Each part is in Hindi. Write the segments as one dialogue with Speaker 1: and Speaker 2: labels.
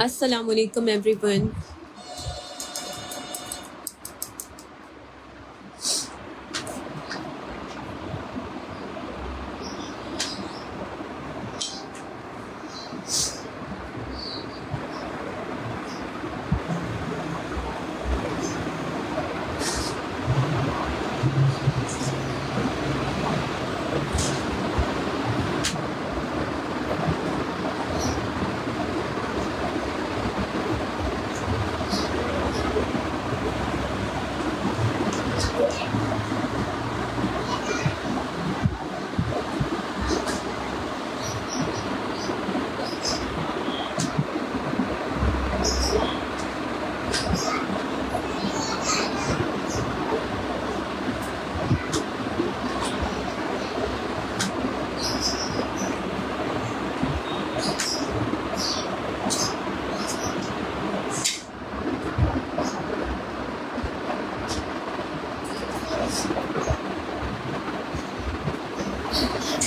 Speaker 1: Assalamualaikum everyone.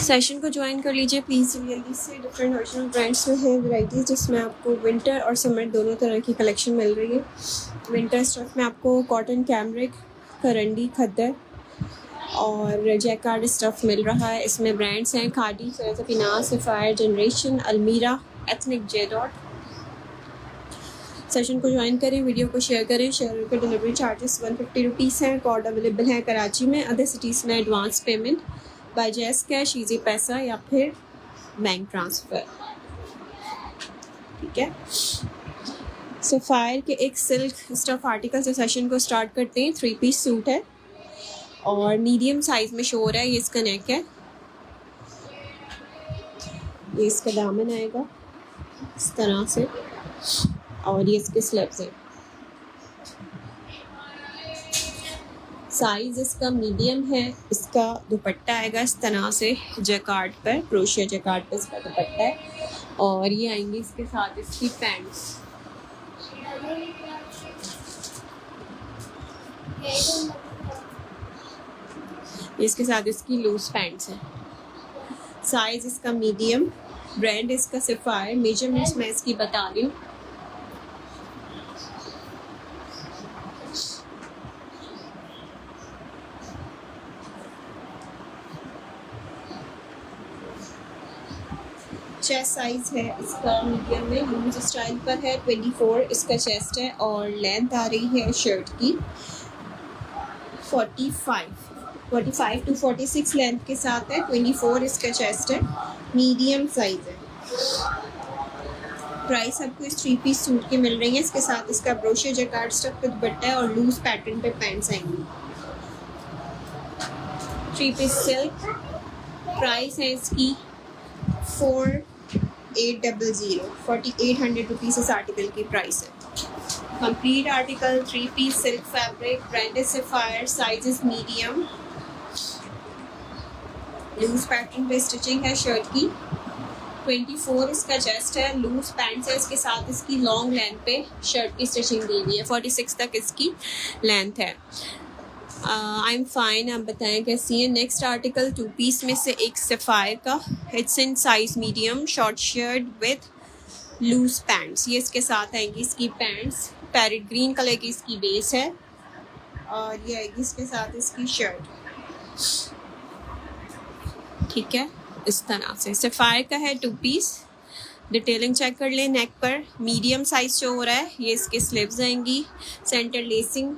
Speaker 1: सेशन को ज्वाइन कर लीजिए please. Really say different original brands में है वैराइटीज़, जिसमें आपको विंटर और समर दोनों तरह की कलेक्शन मिल रही है। विंटर स्टफ में आपको कॉटन, कैमरिक, करंडी, खद्दर और जैकार्ड स्टफ मिल रहा है। इसमें ब्रांड्स हैं खादी, सफीना, सफ़ायर, जनरेशन, अलमीरा, एथनिक, जेडॉट। सेशन को ज्वाइन करें, वीडियो को शेयर करें। शेयर पर डिलीवरी चार्जेस 150 रुपीज़ हैं। कोड अवेलेबल है कराची में, अदर सिटीज़ में एडवांस पेमेंट बाय जैस कैश, ईजी पैसा या फिर बैंक ट्रांसफ़र। ठीक है, सफ़ायर के एक सिल्क स्टफ आर्टिकल से सेशन को स्टार्ट करते हैं। 3 पीस सूट है और मीडियम साइज़ में शो हो रहा है। ये इसका नेक है, ये इसका दामन आएगा इस तरह से और ये इसके स्लीव्स हैं। साइज़ इसका मीडियम है। इसका दुपट्टा आएगा इस तरह से जैकार्ड पर, क्रोशिया जैकार्ड पर इसका दुपट्टा है और ये आएंगी इसके साथ इसकी पैंट्स। इसके साथ इसकी लूज पैंट्स है। साइज़ इसका मीडियम, ब्रांड इसका सफ़ायर। मेजरमेंट्स मैं इसकी बता रही हूँ। चेस्ट साइज़ है इसका मीडियम में, लूज स्टाइल पर है। 24 इसका चेस्ट है और लेंथ आ रही है शर्ट की 45 टू 46 लेंथ के साथ है। 24 इसका चेस्ट है, मीडियम साइज़ है। प्राइस आपको इस 3 पीस सूट की मिल रही है। इसके साथ इसका ब्रोशिया जैकार्ड स्टफ पे दुपट्टा है और लूज पैटर्न पे पैंट्स आएंगी। 3 पीस सिल्क, प्राइस है इसकी 4800 रुपीज़ इस आर्टिकल की प्राइस है। Complete article 3 piece silk fabric, brand is Sapphire, size is medium, loose pattern पे स्टिचिंग है शर्ट की। 24 इसका चेस्ट है, लूज पैंट्स है। इसके साथ इसकी लॉन्ग लेंथ पे शर्ट की स्टिचिंग दी हुई है। 46 तक इसकी लेंथ है। आई एम फाइन, आप बताएं कैसी है। नेक्स्ट आर्टिकल 2 पीस में से एक सफ़ायर का, it's in size medium, short shirt with loose pants. ये इसके साथ आएंगी इसकी पैंट्स। पैरेट ग्रीन कलर की इसकी बेस है और ये आएगी इसके साथ इसकी शर्ट। ठीक है, इस तरह से सफ़ायर का है 2 पीस। डिटेलिंग चेक कर लें। नेक पर मीडियम साइज शो हो रहा है। ये इसके स्लीव्स आएंगी, सेंटर लेसिंग,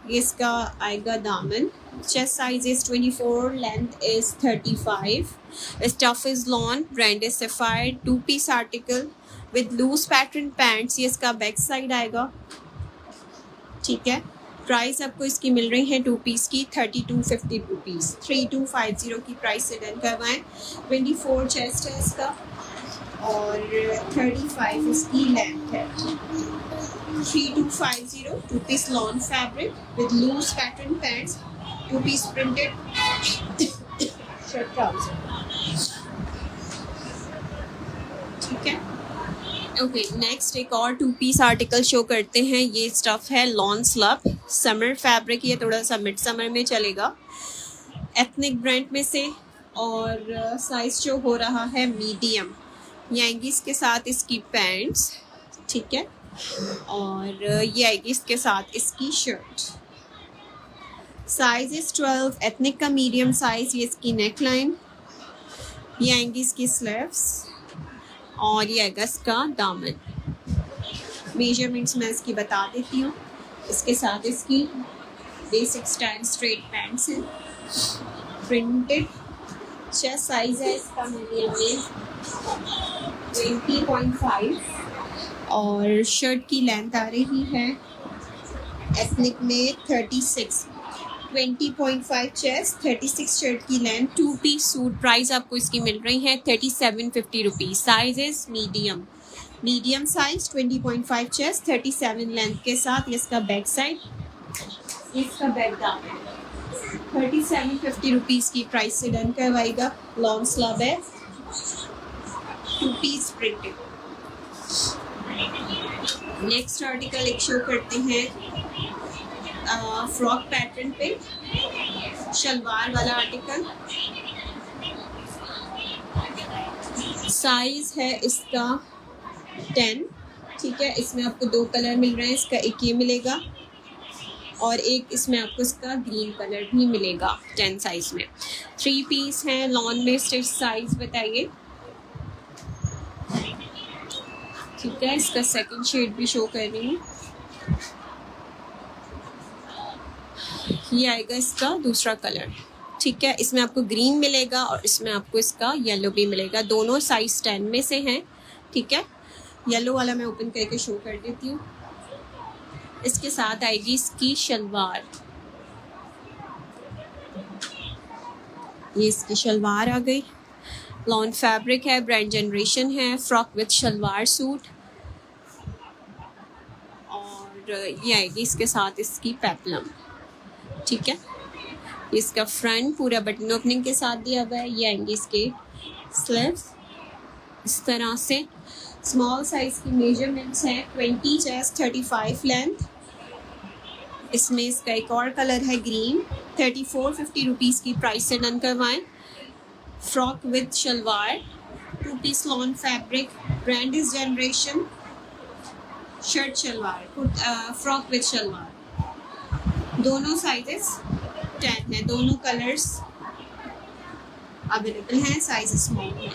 Speaker 1: ये इसका आएगा दामन। Chest size is 24, length is 35, stuff is lawn, brand is Sapphire. 2 piece article with loose pattern pants. ये इसका बैक साइड आएगा। ठीक है, प्राइस आपको इसकी मिल रही है 2 पीस की 3250 रुपीज़। 3250 की प्राइस से डन करवाएं। 24 चेस्ट है इसका और 35 इसकी लेंथ है। 3250, 2 piece lawn fabric with loose pattern pants, 2 piece printed shirt trouser. ठीक है, ओके। नेक्स्ट एक और 2 पीस आर्टिकल शो करते हैं। ये स्टफ है लॉन स्लब, समर फैब्रिक, ये थोड़ा सा मिड समर में चलेगा, एथनिक ब्रांड में से और साइज शो हो रहा है मीडियम। ये आएंगी इसके साथ इसकी पैंट्स। ठीक है। और ये आएगी इसके साथ इसकी शर्ट। साइज इज 12, एथनिक का मीडियम साइज। ये इसकी नेक लाइन, ये आएंगी इसकी स्लीव्स और ये आएगा इसका दामन। मेजरमेंट्स मैं इसकी बता देती हूँ। इसके साथ इसकी बेसिक स्टाइल स्ट्रेट पैंट्स हैं, प्रिंटेड। चेस्ट साइज है इसका मीडियम में 20.5 और शर्ट की लेंथ आ रही है एथनिक में 36। 20.5 चेस्ट, 36 शर्ट की लेंथ। 2 piece suit. प्राइस आपको इसकी मिल रही है 3750 rupees. Size is medium size, 20.5 chest, 37 length के साथ। इसका बैक साइड, इसका बैक दामन। 3750 रुपीज़ की प्राइस से डन करवाएगा। लॉन्ग स्लब है, 2 पीस प्रिंटेड। नेक्स्ट आर्टिकल एक शो करते हैं फ्रॉक पैटर्न पे, शलवार वाला आर्टिकल। साइज है इसका 10, ठीक है। इसमें आपको 2 कलर मिल रहे हैं। इसका एक ये मिलेगा और एक इसमें आपको इसका ग्रीन कलर भी मिलेगा 10 साइज में। 3 पीस हैं लॉन में। स्टिच साइज बताइए, ठीक है। इसका सेकंड शेड भी शो कर रही हूँ। ये आएगा इसका दूसरा कलर, ठीक है। इसमें आपको ग्रीन मिलेगा और इसमें आपको इसका येलो भी मिलेगा। दोनों साइज 10 में से हैं, ठीक है। येलो वाला मैं ओपन करके शो कर देती हूँ। इसके साथ आएगी इसकी शलवार। ये इसकी शलवार आ गई। लॉन फैब्रिक है, ब्रांड जनरेशन है। Frock with shalwar suit. और ये आएगी इसके साथ इसकी पेप्लम, ठीक है। इसका फ्रंट पूरा बटन ओपनिंग के साथ दिया हुआ है। ये आएंगे इसके स्लीव्स इस तरह से। स्मॉल साइज की मेजरमेंट्स हैं 20 चेस्ट, 35 लेंथ। इसमें इसका एक और कलर है ग्रीन। 3450 रुपीज़ की प्राइस से डन करवाएं। Frock with shalwar, 2 piece lawn fabric, brand is Generation. Shirt shalwar, frock with shalwar. दोनों साइजेस 10 है, दोनों कलर्स अवेलेबल हैं। साइज स्मॉल है।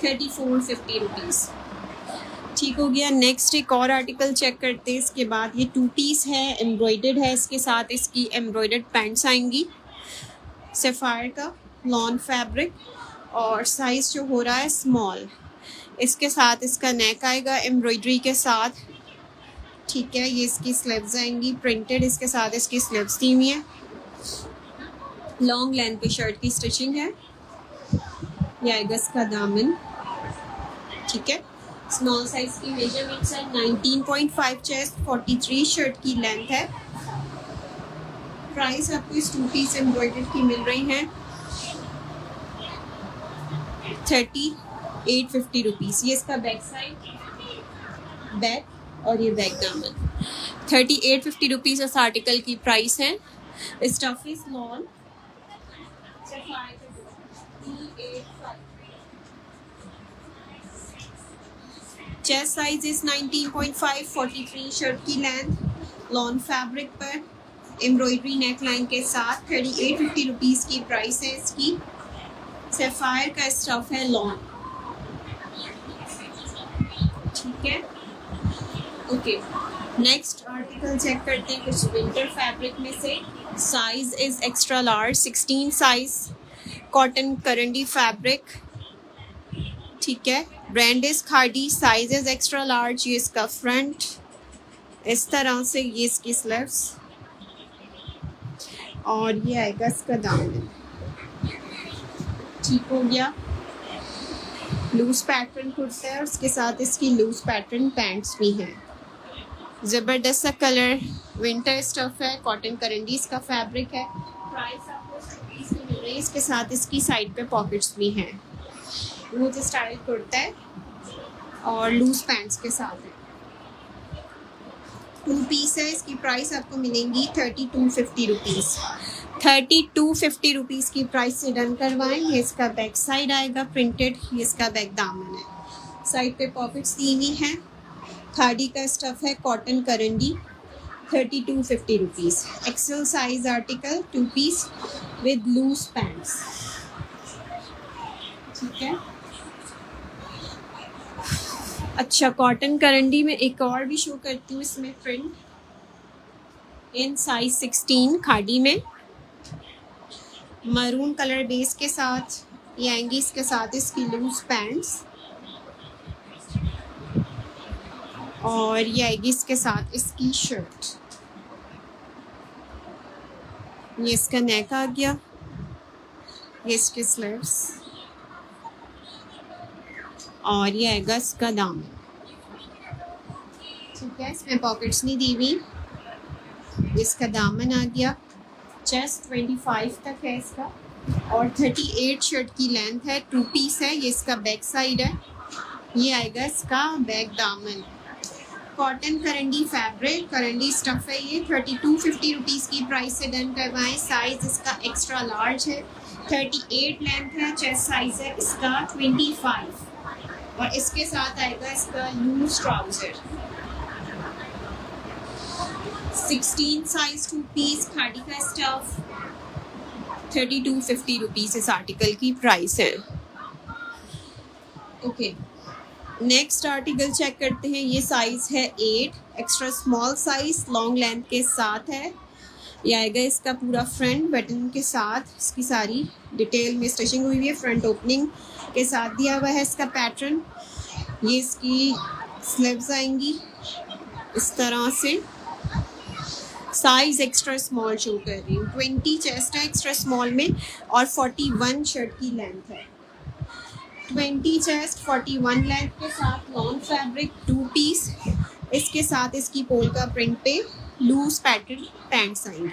Speaker 1: 3450 रुपीज़, ठीक हो गया। नेक्स्ट एक और आर्टिकल चेक करते हैं। इसके बाद ये 2 पीस है, एम्ब्रॉयडर्ड है। इसके साथ इसकी एम्ब्रॉयडर्ड पैंट्स आएंगी, सफ़ायर का लॉन फैब्रिक और साइज जो हो रहा है स्मॉल। इसके साथ इसका नेक आएगा एम्ब्रॉयडरी के साथ, ठीक है। ये इसकी स्लीव्स आएंगी प्रिंटेड। इसके साथ इसकी स्लीव्स दी हुई है। लॉन्ग लेंथ पे शर्ट की स्टिचिंग है। ये आएगा इसका दामन, ठीक है। स्मॉल साइज की मेजरमेंट्स है 19.5 चेस्ट, 43 शर्ट की लेंथ है। प्राइस आपको इस 2 पीस एम्ब्रॉयडर्ड की मिल रही है 3850 रुपीज़। ये इसका बैक साइड, बैक और ये बैक दामन। 3850 रुपीज़ इस आर्टिकल की प्राइस है। Stuff is lawn. Chest size is 19.5, 43 shirt की लेंथ। लॉन फैब्रिक पर एम्ब्रॉयडरी नेक लाइन के साथ 3850 रुपीज़ की प्राइस है इसकी। सफ़ायर का स्टफ है लॉन, ठीक है। ओके, नेक्स्ट आर्टिकल चेक करते हैं कुछ विंटर फैब्रिक में से। Size is extra large, 16 size, cotton karandi fabric, ठीक है। Brand is Khadi. Size is extra large. ये इसका फ्रंट इस तरह से, ये इसकी स्लीव्स और ये आएगा इसका दामन, ठीक हो गया। लूज पैटर्न कुर्ता है और उसके साथ इसकी लूज पैटर्न पैंट्स भी हैं। ज़बरदस्त सा कलर, विंटर स्टफ है, कॉटन करंडीज का फैब्रिक है। प्राइस आपको 20 की मिल रही है। इसके साथ इसकी साइड पे पॉकेट्स भी हैं। लूज स्टाइल कुर्ता है और लूज पैंट्स के साथ है। 2 पीस है। इसकी प्राइस आपको मिलेंगी 3250 रुपीज़। 3250 रुपीज़ की प्राइस से डन करवाएं। ये इसका बैक साइड आएगा प्रिंटेड। ये इसका बैक दामन है। साइड पे पॉकेट्स दी हुई हैं। खादी का स्टफ है, cotton karandi, 3250 rupees. XL size article, 2 piece with loose pants. ठीक है। अच्छा, कॉटन करंडी में एक और भी शो करती हूँ, इसमें प्रिंट इन साइज 16 खादी में, मरून कलर बेस के साथ ये आएंगी, इसके साथ इसकी लूज पैंट्स, और ये आएगी इसके साथ इसकी शर्ट। ये इसका नेक आ गया, ये इसके स्लीव्स, और ये आएगा इसका दामन। ठीक है, इसमें पॉकेट्स नहीं दी हुई। इसका दामन आ गया, चेस्ट 25 तक है इसका, और 38 शर्ट की लेंथ है, 2 पीस है। ये इसका बैक साइड है, ये आएगा इसका बैक दामन। कॉटन करंडी फैब्रिक, करंडी स्टफ है ये, 3250 रुपीज़ की प्राइस से डन करवाएं। साइज इसका एक्स्ट्रा लार्ज है, 38 लेंथ है, चेस्ट साइज है इसका 25, और इसके साथ आएगा इसका loose trouser. 16 size 2 piece khadi का स्टफ, 3250 रुपीज़ इस आर्टिकल की प्राइस है। ओके, नेक्स्ट आर्टिकल चेक करते हैं। ये साइज है 8, extra small size, long length के साथ है। ये आएगा इसका पूरा फ्रंट बटन के साथ, इसकी सारी डिटेल में स्टिचिंग हुई है, फ्रंट ओपनिंग के साथ दिया हुआ है इसका पैटर्न। ये इसकी स्लीव्स आएंगी इस तरह से। साइज एक्स्ट्रा स्मॉल शो कर रही हूँ, 20 चेस्ट है एक्स्ट्रा स्मॉल में, और 41 शर्ट की लेंथ है। 20 चेस्ट, 41 लेंथ के साथ लॉन्ग फैब्रिक, 2 पीस। इसके साथ इसकी पोल्का प्रिंट पे लूज पैटर्न पैंट्स आएंगी।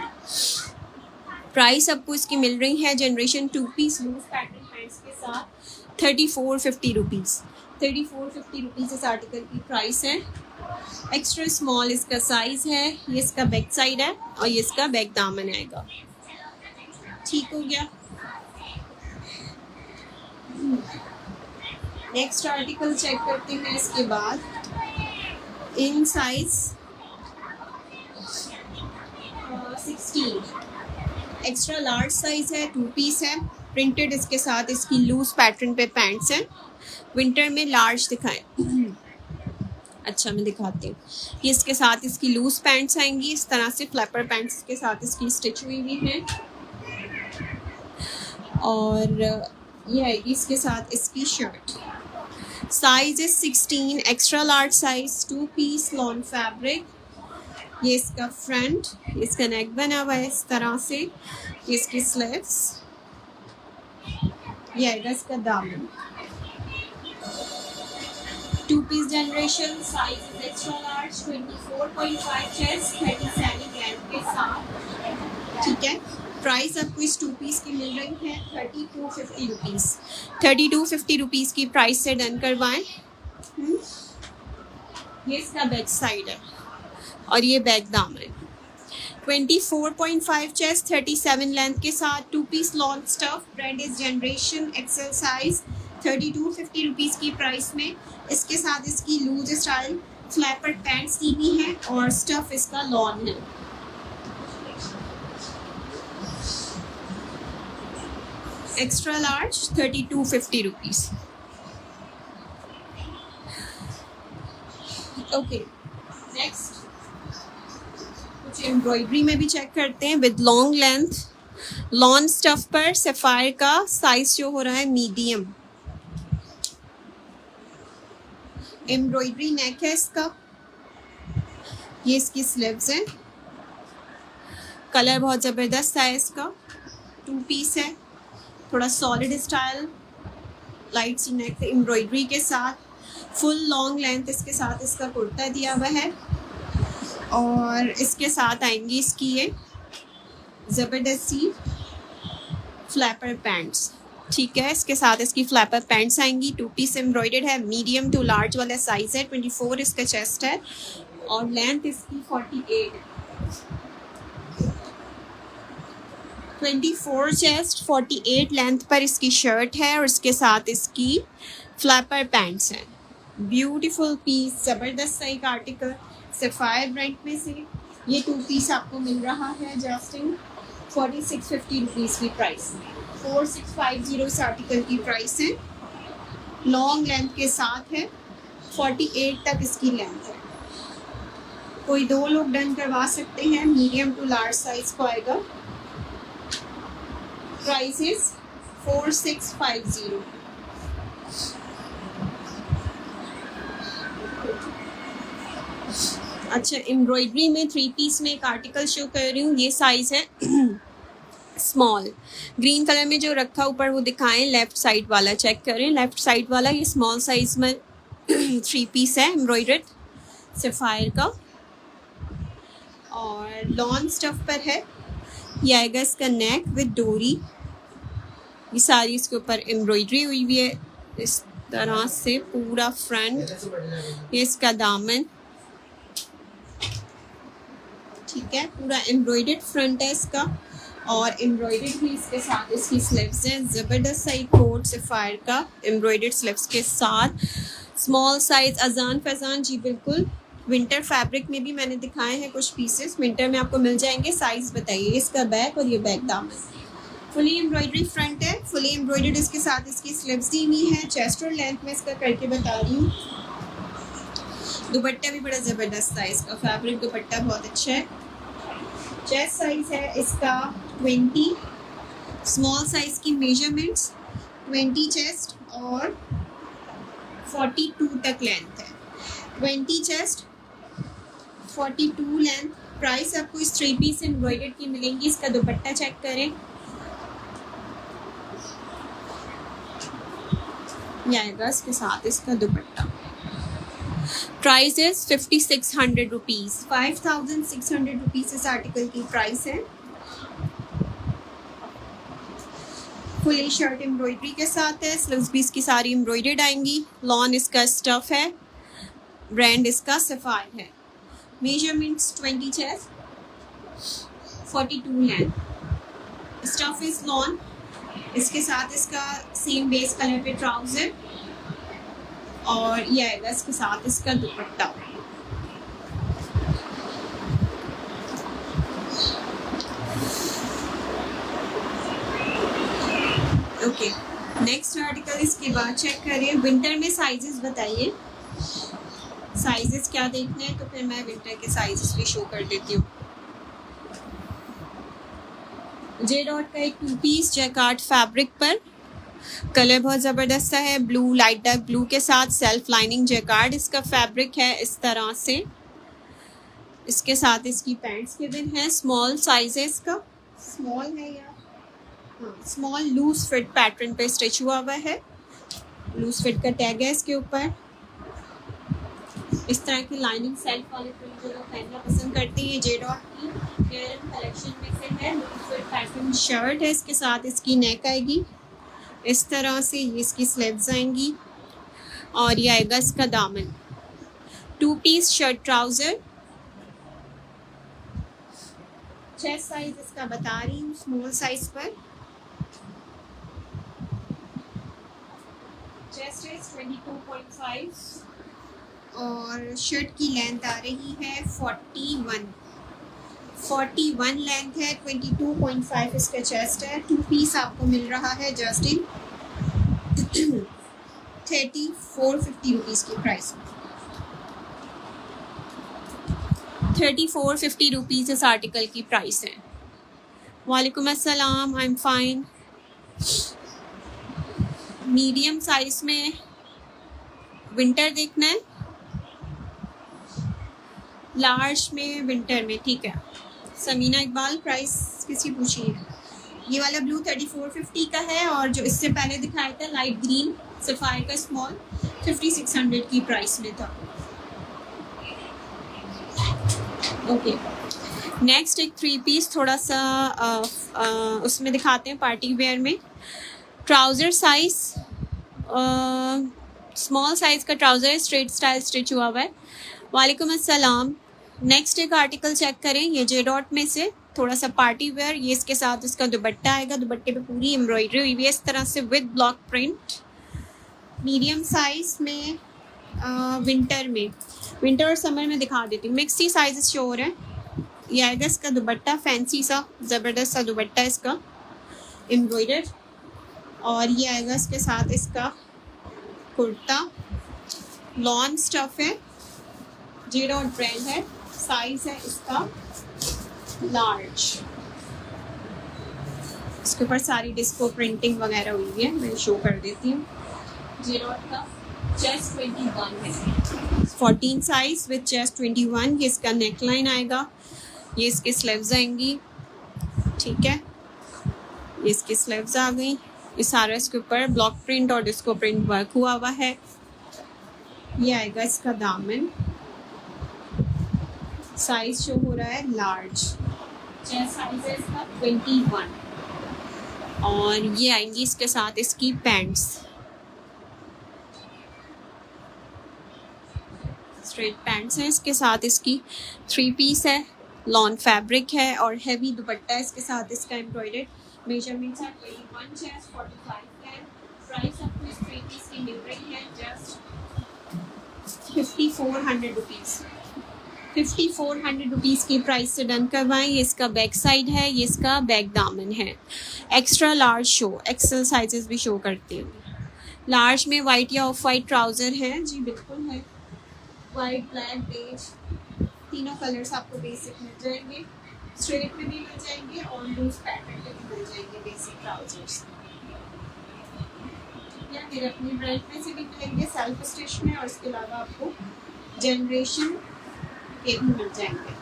Speaker 1: प्राइस आपको इसकी मिल रही है Generation 2 piece loose pattern pants के साथ 3450 रुपीज़। 3450 रुपीज़ इस आर्टिकल की प्राइस है। एक्स्ट्रा स्मॉल इसका साइज है, ये इसका बैक साइड है, और ये इसका बैक दामन आएगा। ठीक हो गया। नेक्स्ट आर्टिकल चेक करते हैं इसके बाद। In size 16, extra large size है, 2 पीस है, प्रिंटेड इसके साथ इसकी लूज पैटर्न पे पैंट्स हैं। विंटर में लार्ज दिखाएं। अच्छा, मैं दिखाती हूँ। ये इसके साथ इसकी लूज पैंट्स आएंगी इस तरह से, फ्लैपर पैंट्स के साथ इसकी स्टिच हुई हुई है, और ये आएगी इसके साथ इसकी shirt. Size is 16, extra large size, 2 piece long fabric. ये इसका फ्रंट, इसका नेक बना हुआ है इस तरह से, ये इसकी स्लीव्स, ये आएगा इसका दामन। 2 piece generation, size is extra large, 24.5 chest, 37 length के साथ। ठीक है, प्राइस आपको इस 2 पीस की मिल रही है 3250 रुपीज़। 3250 रुपीज़ की प्राइस से डन करवाएं। ये इसका बैक साइड है, और ये बैक दामन। 24.5 चेस्ट, 37 लेंथ के साथ, 2 piece long stuff, brand is Generation XL size, 3250 rupees की प्राइस में। इसके साथ इसकी लूज स्टाइल फ्लैपर पैंट्स दी हुई है, और स्टफ इसका लॉन है। Extra large 3250 rupees. Okay, next कुछ एम्ब्रॉयडरी में भी चेक करते हैं with long length. Lawn stuff पर सफायर का साइज जो हो रहा है मीडियम। एम्ब्रॉयडरी नेक है इसका, ये इसकी स्लीव्स हैं, कलर बहुत ज़बरदस्त है इसका, 2 पीस है, थोड़ा सॉलिड स्टाइल, लाइट सी नेक एम्ब्रॉयडरी के साथ, फुल लॉन्ग लेंथ इसके साथ इसका कुर्ता दिया हुआ है, और इसके साथ आएंगी इसकी ये ज़बरदस्त सी फ्लैपर पैंट्स। ठीक है, इसके साथ इसकी फ्लैपर पैंट्स आएंगी, 2 पीस एम्ब्रॉयडर्ड है, मीडियम टू लार्ज वाला साइज है, 24 इसका चेस्ट है, और लेंथ इसकी 48 है। 24 चेस्ट, 48 लेंथ पर इसकी शर्ट है, और इसके साथ इसकी फ्लैपर पैंट्स हैं। ब्यूटीफुल पीस, ज़बरदस्त सा एक आर्टिकल सफ़ायर ब्रांड में से। ये 2 पीस आपको मिल रहा है जस्ट इन 4650 रुपीज़ की प्राइस में। 4650 इस आर्टिकल की प्राइस है। लॉन्ग लेंथ के साथ है, 48 तक इसकी लेंथ है। कोई 2 लोग डन करवा सकते हैं। मीडियम टू लार्ज साइज को आएगा। Price is 4650। अच्छा, एम्ब्रॉयडरी में 3 पीस में एक आर्टिकल शो कर रही हूँ। ये साइज है स्मॉल। ग्रीन कलर में जो रखा ऊपर वो दिखाएं, लेफ्ट साइड वाला चेक करें। लेफ्ट साइड वाला ये स्मॉल साइज में 3 पीस है एम्ब्रॉयडर्ड सफ़ायर का और लॉन स्टफ पर है। ये आएगा इसका नेक विद डोरी। ये सारी इसके ऊपर एम्ब्रॉयडरी हुई हुई है इस तरह से पूरा फ्रंट। ये इसका दामन, ठीक है, पूरा एम्ब्रॉयडर्ड फ्रंट है इसका और एम्ब्रॉयडर्ड भी इसके साथ इसकी स्लीव्स हैं। ज़बरदस्त सा एक कोट सफ़ायर का एम्ब्रॉयडर्ड स्लीव्स के साथ। स्मॉल साइज अजान फैजान जी बिल्कुल। विंटर फैब्रिक में भी मैंने दिखाए हैं कुछ पीसेस, विंटर में आपको मिल जाएंगे। साइज बताइए। इसका बैक और ये बैक दामन फुली एम्ब्रॉयडरी फ्रंट है, फुली एम्ब्रॉयडर्ड इसके साथ इसकी स्लीव्स दी हुई है। चेस्ट और लेंथ में इसका करके बता रही हूँ। दुपट्टा भी बड़ा ज़बरदस्त है इसका, फैब्रिक दुपट्टा बहुत अच्छा है। चेस्ट साइज है इसका 20। स्मॉल साइज की मेजरमेंट्स 20 चेस्ट और 42 तक लेंथ है। 20 चेस्ट 42 लेंथ। प्राइस आपको इस 3 पीस एम्ब्रॉयडर्ड की मिलेंगी। इसका दुपट्टा चेक करें, ये आएगा इसके साथ इसका दुपट्टा। Price is 5600 rupees. 5600 रुपीज़ इस आर्टिकल की प्राइस है। फुली शर्ट एम्ब्रॉयडरी के साथ है। स्लीव्स भी इसकी सारी एम्ब्रॉयडर्ड आएंगी। लॉन इसका स्टफ है, ब्रांड इसका सफ़ायर है। Measurements 20 chest 42 length. Stuff is lawn. इसके साथ इसका सेम बेस कलर पे ट्राउजर और ये आएगा इसके साथ इसका दुपट्टा। ओके, नेक्स्ट आर्टिकल इसके बाद चेक करिए। विंटर में साइजेस बताइए, साइजेस क्या देखने हैं, तो फिर मैं विंटर के साइजेस भी शो कर देती हूँ। जे डॉट का एक 2 पीस जैकार्ड फैब्रिक पर, कलर बहुत ज़बरदस्त है, ब्लू लाइट डार्क ब्लू के साथ सेल्फ लाइनिंग जैकार्ड इसका फैब्रिक है इस तरह से। इसके साथ इसकी पैंट्स गिवन है। स्मॉल साइज है इसका, स्मॉल है या स्मॉल लूज फिट पैटर्न पे स्टिच हुआ हुआ है। लूज फिट का टैग है इसके ऊपर। इस तरह की लाइनिंग सेल्फ वाले प्रिंट जो लोग पहनना पसंद करते हैं, जे डॉट की फेयर कलेक्शन में से है। लूज फिट पैटर्न शर्ट है, इसके साथ इसकी नेक आएगी इस तरह से। ये इसकी स्लीव्स आएंगी और ये आएगा इसका दामन। 2 piece shirt trouser. Chest size इसका बता रही हूँ स्मॉल साइज पर। चेस्ट इज 22.5 और शर्ट की लेंथ आ रही है 41 लेंथ है। 22.5 इसका चेस्ट है। 2 पीस आपको मिल रहा है जस्ट इन 3450 रुपीज़ की प्राइस में। 3450 रुपीज़ इस आर्टिकल की प्राइस है। वालेकुम अस्सलाम, I am fine. Medium size में विंटर देखना है, लार्ज में विंटर में, ठीक है। समीना इकबाल, प्राइस किसकी पूछी है? ये वाला ब्लू 3450 का है और जो इससे पहले दिखाया था लाइट ग्रीन सफ़ायर का स्मॉल 5600 की प्राइस में था। ओके, नेक्स्ट एक 3 पीस थोड़ा सा उसमें दिखाते हैं पार्टी वेयर में। ट्राउज़र साइज स्मॉल साइज़ का ट्राउज़र है, स्ट्रेट स्टाइल स्टिच हुआ हुआ है। वालेकुम अस्सलाम। नेक्स्ट एक आर्टिकल चेक करें, ये जे डॉट में से थोड़ा सा पार्टी वेयर। ये इसके साथ इसका दुपट्टा आएगा, दुपट्टे पे पूरी एम्ब्रॉयडरी हुई है इस तरह से with block print. Medium size में विंटर में, विंटर और समर में दिखा देती हूँ। मिक्स ही साइजेस शो हो रहे हैं। ये आएगा इसका दुपट्टा, फैंसी सा ज़बरदस्त सा दुपट्टा इसका एम्ब्रॉयडर्ड, और ये आएगा इसके साथ इसका कुर्ता। लॉन स्टफ है, जीरो ब्रांड है, साइज है इसका लार्ज। इसके ऊपर सारी डिस्को प्रिंटिंग वगैरह हुई है, मैं शो कर देती हूँ। जीरो का चेस्ट 21 है, 14 साइज विद चेस्ट 21। ये इसका नेक लाइन आएगा, ये इसके स्लीव्स आएंगी, ठीक है। ये इसकी स्लीव्स आ गई। ये सारा इसके ऊपर ब्लॉक प्रिंट और डिस्को प्रिंट वर्क हुआ हुआ है। ये आएगा इसका दामन, साइज शो हो रहा है लार्ज, चेस्ट साइज है इसका 21। और ये आएंगी इसके साथ इसकी पैंट्स, स्ट्रेट पैंट्स हैं इसके साथ। इसकी 3 पीस है, लॉन फैब्रिक है और हैवी दुपट्टा है इसके साथ इसका एम्ब्रॉयडर्ड। मेजरमेंट्स है 21 चेस्ट 45 है। प्राइस आपको इस 3 पीस की मिल रही है जस्ट 5400 रुपीज़। 5400 रुपीज़ की प्राइस से डन करवाएं। ये इसका बैक साइड है, ये इसका बैक दामन है। Extra large show, Excel sizes भी शो करती हूँ। लार्ज में वाइट या ऑफ वाइट ट्राउज़र है, जी बिल्कुल है। वाइट, ब्लैक, बेज, तीनों कलर्स आपको बेसिक मिल जाएंगे। स्ट्रेट में भी मिल जाएंगे और लूज पैटर्न में भी मिल जाएंगे बेसिक ट्राउजर्स, या फिर अपनी ब्रांड में से भी मिलेंगे सेल्फ स्टिच में, और इसके अलावा आपको जनरेशन के भी मिल जाएंगे।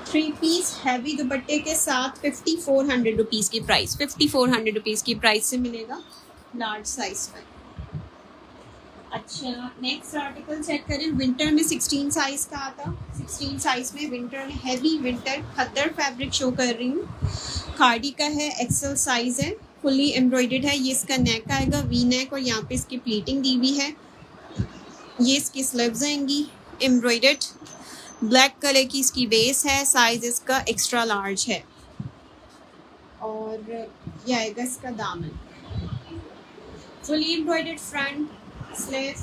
Speaker 1: थ्री पीस हैवी दुपट्टे के साथ 5400 रुपीज़ की प्राइस, 5400 रुपीज़ की प्राइस से मिलेगा लार्ज साइज पर। अच्छा, नेक्स्ट आर्टिकल चेक करें। विंटर में 16 साइज का आता, 16 साइज में विंटर में हैवी विंटर खद्दर फैब्रिक शो कर रही हूँ। खाड़ी का है, एक्सेल साइज है, फुली एम्ब्रॉयडर्ड है। ये इसका नेक आएगा वी नेक, और यहाँ पे इसकी प्लीटिंग दी हुई है। ये इसकी स्लीव्स आएंगी एम्ब्रॉयडर्ड। ब्लैक कलर की इसकी बेस है, साइज इसका एक्स्ट्रा लार्ज है। और ये आएगा इसका दामन, fully embroidered front, sleeves,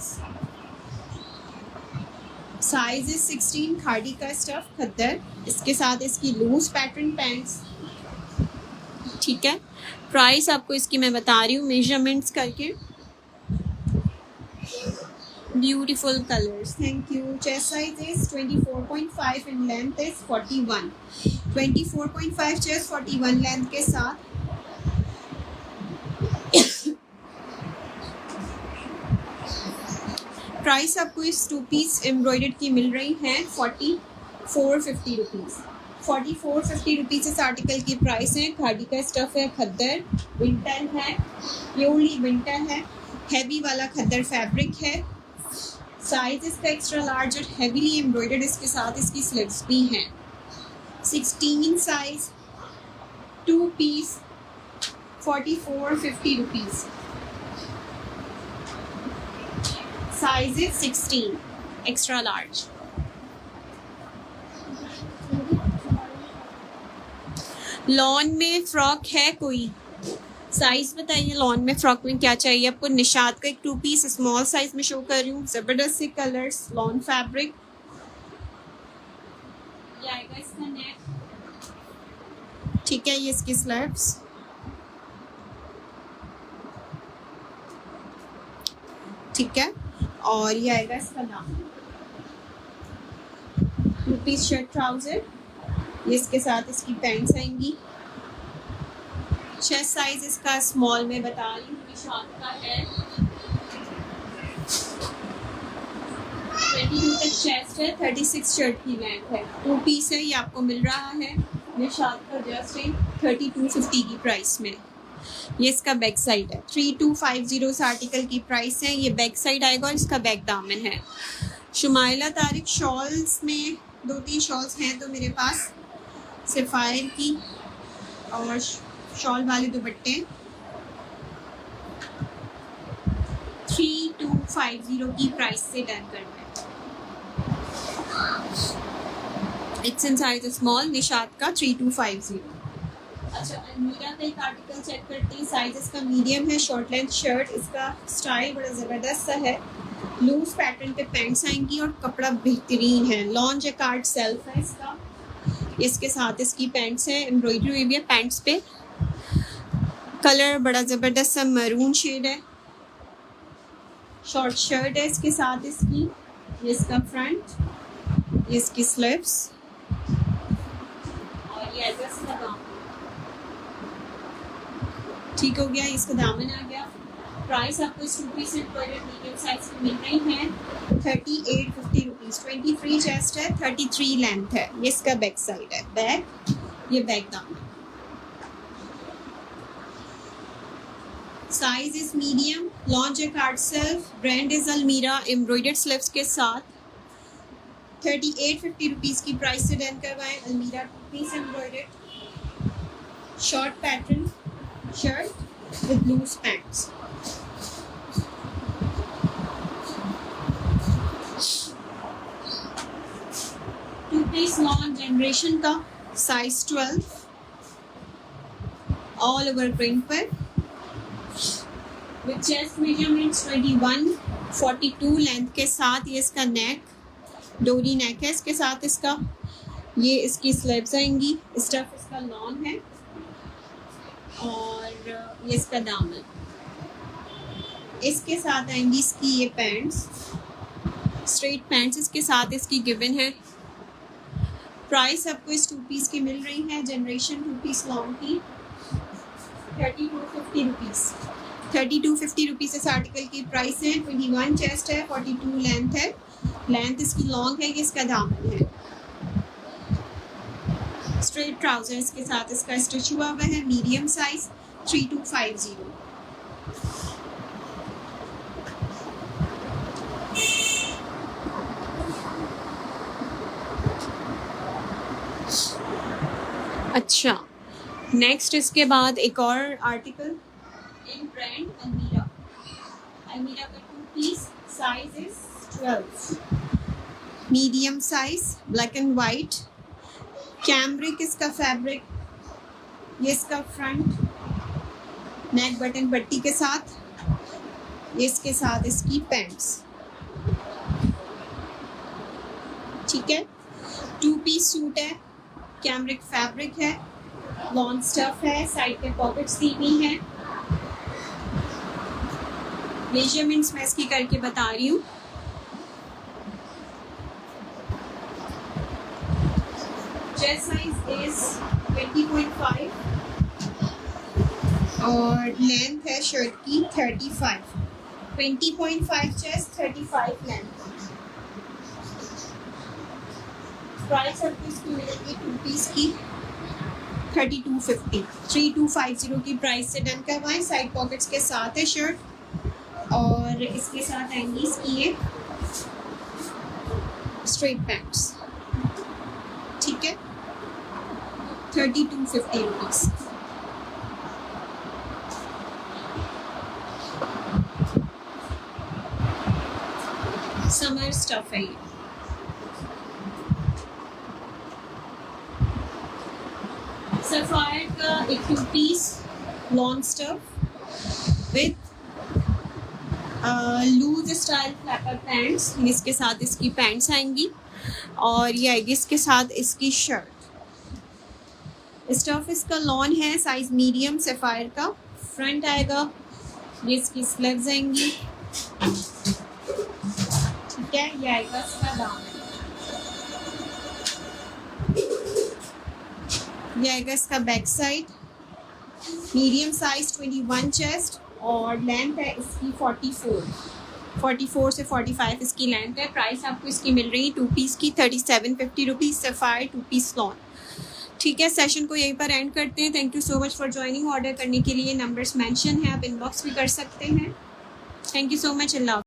Speaker 1: size is 16। खाड़ी का स्टफ खद्दर, इसके साथ इसकी लूज पैटर्न पैंट्स, ठीक है। प्राइस आपको इसकी मैं बता रही हूँ मेजरमेंट्स करके। Beautiful colours, thank you. Chest size is 24.5 and length is 41। 24.5 chest, 41 length के साथ। प्राइस आपको इस 2 पीस एम्ब्रॉयडर्ड की मिल रही है 4450 रुपीज़। 4450 रुपीज़ इस आर्टिकल की प्राइस है। खाड़ी का स्टफ है, खद्दर, विंटर है, प्योरली विंटर है, हैवी वाला खद्दर फैब्रिक है। साइज इसका एक्स्ट्रा लार्ज और हैवीली एम्ब्रॉयडर्ड, इसके साथ इसकी स्लीव्स भी हैं। 16 size, 2 piece, 4450 rupees. Size is 16 extra large. Lawn में फ्रॉक है कोई? साइज बताइए, लॉन में फ्रॉक में क्या चाहिए आपको? निशात का एक 2 पीस स्मॉल साइज में शो कर रही हूँ, जबरदस्त से कलर्स, लॉन फैब्रिक। ये आएगा इसका नेक, ठीक है। ये इसकी स्लीव्स, ठीक है। और ये आएगा इसका नाम, 2 पीस शर्ट ट्राउजर। ये इसके साथ इसकी पैंट्स आएंगी। चेस्ट साइज इसका स्मॉल में बता रही हूँ, निशात का है 22 तक चेस्ट है, 36 शर्ट की लेंथ है। 2 पीस है, ये आपको मिल रहा है निशात का जस्ट 3250 की प्राइस में। ये इसका बैक साइड है, 3250 इस आर्टिकल की प्राइस है। ये बैक साइड आएगा और इसका बैक दामन है। शुमाइला तारिक, शॉल्स में 2-3 शॉल्स हैं तो मेरे पास, सफ़ायर की और शॉल वाले दुपट्टे। 3250 की प्राइस से डन करना है। It's in size small, Nishat का 3250। अच्छा, अलमीरा का एक आर्टिकल चेक करते हैं। साइज इसका मीडियम है, शॉर्ट लेंथ शर्ट। इसका स्टाइल बड़ा ज़बरदस्त सा है। लूज पैटर्न पे पैंट्स आएंगी और कपड़ा बेहतरीन है। लॉन्ग जैकार्ड सेल्फ है इसका। इसके साथ इसकी पैंट्स है, एम्ब्रॉयडरी हुई भी है पैंट्स पे। कलर बड़ा ज़बरदस्त सा मरून शेड है। शॉर्ट शर्ट है इसके साथ इसकी। ये इसका फ्रंट, ये इसकी स्लीव्स और ये एड्रेस का दामन। ठीक हो गया, इसका दामन आ गया। प्राइस आपको इस 2 पीस एम्ब्रॉयडर्ड मीडियम साइज की मिल रही है 3850 रुपीज़। 23 चेस्ट है, 33 लेंथ है। ये इसका बैक साइड है, बैक, ये बैक दामन। Size is medium, long jacquard self, brand is Almirah, embroidered sleeves के साथ 3850 रुपीज़ की प्राइस से डन करवाएं। Almirah 2 piece embroidered short pattern shirt with loose pants. Two piece long Generation का, साइज 12, ऑल ओवर प्रिंट पर, विद चेस्ट मेजरमेंट्स 21, 42 लेंथ के साथ। ये इसका नेक, डोरी नेक है इसके साथ इसका। ये इसकी स्लीव्स आएंगी। स्टफ इसका लॉन्ग है और ये इसका दामन। इसके साथ आएंगी इसकी ये पैंट्स, स्ट्रेट पैंट्स इसके साथ इसकी गिवन है। प्राइस आपको इस 2 पीस की मिल रही है जनरेशन 2 पीस लॉन्ग की 3250 रुपीज़। 3250 रुपीज़ इस आर्टिकल की प्राइस है। 21 चेस्ट है, 42 लेंथ है। लेंथ इसकी लॉन्ग है, ये इसका दामन है। स्ट्रेट ट्राउजर इसके साथ इसका स्टिच हुआ हुआ है, मीडियम साइज 3250। अच्छा, नेक्स्ट इसके बाद एक और आर्टिकल इन ब्रांड अलमीरा। अलमीरा का 2 piece, size is 12, medium size, black and white, cambric इसका फैब्रिक। ये इसका फ्रंट, नेक बटन पट्टी के साथ। ये इसके साथ इसकी पैंट्स। ठीक है, 2 पीस सूट है, कैमरिक फैब्रिक है, लॉन्ग स्टफ है, साइड पे पॉकेट्स दी हुई हैं। मेजरमेंट्स मैं इसकी करके बता रही हूँ। चेस्ट साइज इज 20.5 और लेंथ है शर्ट की 35। 20.5 चेस्ट, 35 लेंथ। प्राइस आपको इसकी मिलेगी 2 पीस की 3250। 3250 की प्राइस से डन करवाएं। साइड पॉकेट्स के साथ है शर्ट और इसके साथ आएंगी इसकी ये स्ट्रेट पैंट्स। ठीक है, 3250 रुपीज़। समर स्टफ है ये। सफायर का एक 2 piece long stuff with loose style flapper pants. इसके साथ इसकी पैंट्स आएंगी और ये आएगी इसके साथ इसकी शर्ट। स्टफ इसका लॉन है, साइज मीडियम, सफायर का। फ्रंट आएगा, ये इसकी स्लीव्स आएंगी। ठीक है, ये आएगा इसका दामन। ये आएगा इसका back side, medium size 21 chest और लेंथ है इसकी 44 से 45 इसकी लेंथ है। प्राइस आपको इसकी मिल रही है 2 पीस की 3750 रुपीज़। Sapphire 2 piece lawn. ठीक है, सेशन को यहीं पर एंड करते हैं। Thank you so much for joining. Order करने के लिए नंबर्स मेंशन है, आप इनबॉक्स भी कर सकते हैं। Thank you so much. Allah.